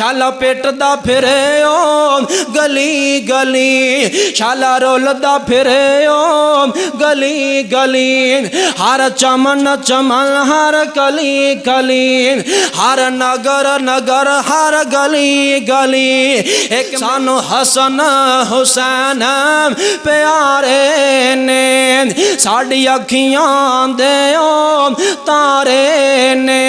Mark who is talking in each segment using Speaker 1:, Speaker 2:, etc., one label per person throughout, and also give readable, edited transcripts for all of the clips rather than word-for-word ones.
Speaker 1: शाला पेटदा फिरे ओ गली गली, शाला रोलदा फिरे ओ गली गली। हर चमन चमन हर कली कली, हर नगर नगर हर गली गली। एक सानू हसन हुसैन प्यारे ने, साड़ी अखियां दे तारे ने।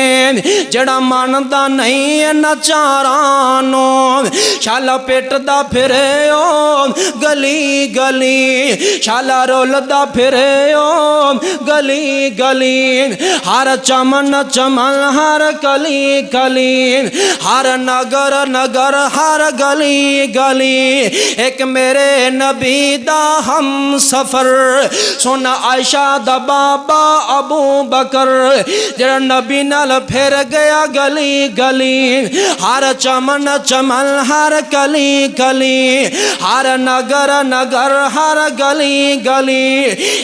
Speaker 1: जड़ा मनदा नहीं है नचारां नू, शाला पेटदा फिरे ओ गली गली, शाला रोलदा फिरे ओ गली गली। हर चमन चमन हर कली कली, हर नगर नगर हर गली गली। एक मेरे नबी दा हम सफर, सोना आयशा दा बाबा अबू बकर, जरा नबी नाल फिर गया गली गली। हर चमन चमन हर कली कली, हर नगर नगर हर गली गली।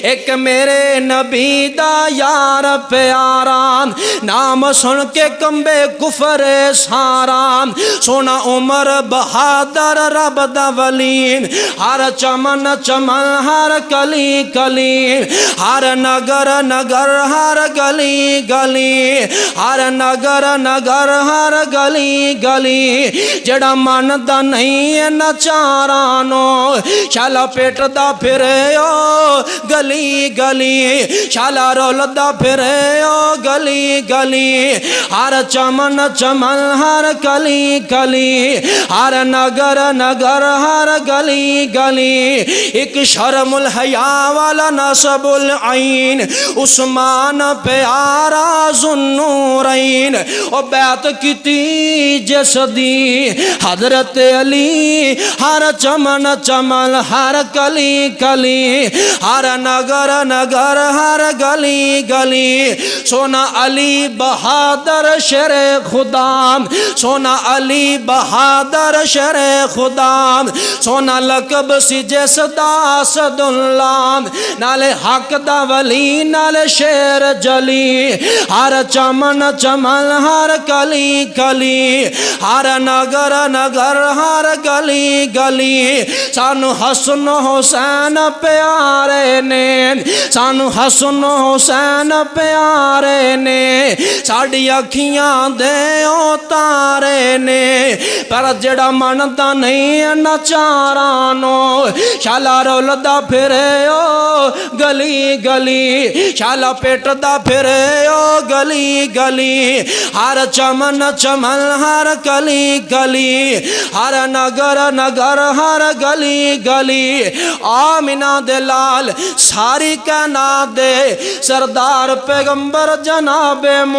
Speaker 1: एक मेरे नबी दा यार प्यारा, नाम सुन के कंबे कुफरे सारा। सोना उमर बहादुर रब दा वली, हर चमन चमन हर कली कली, हर नगर नगर हर गली गली, हर नगर नगर हर गली गली। जड़ा मनदा नहीं है नचारां नू, शाला पेटदा फिरे ओ गली गली, शाला रोलदा फिरे ओ गली गली। हर चमन चमन हर कली कली, हर नगर नगर हर गली गली। एक शर्मुल हया वाला नसबुल आइन, उस्मान प्यारा जुन्नूरैन। ओ बैत कीती जिस दी हजरत अली, हर चमन चमन हर कली कली, हर नगर नगर हर गली गली। सोना अली बहादुर शेरे खुदा, सोना अली बहादुर शेरे खुदा। सोना लकब सी जिस दा असदुल्ला, नाले हक दा वली नाले शेर जली। हर चमन चमन हर कली कली, हर नगर नगर हर गली गली। सानू हसन हुसैन प्यारे ने, सानू हसन हुसैन प्यारे ने। साड़ी अखियां दे ओ तारे ने, पर जड़ा मनदा नहीं है नचारां नू, शाला रोलदा फिरे ओ गली गली, शाला पेटदा फिरे ओ गली गली। हर चमन चमन हर कली कली, हर नगर नगर हर गली गली। आमिना दे लाल सारी कायनात दे सरदार पैगंबर जनाबे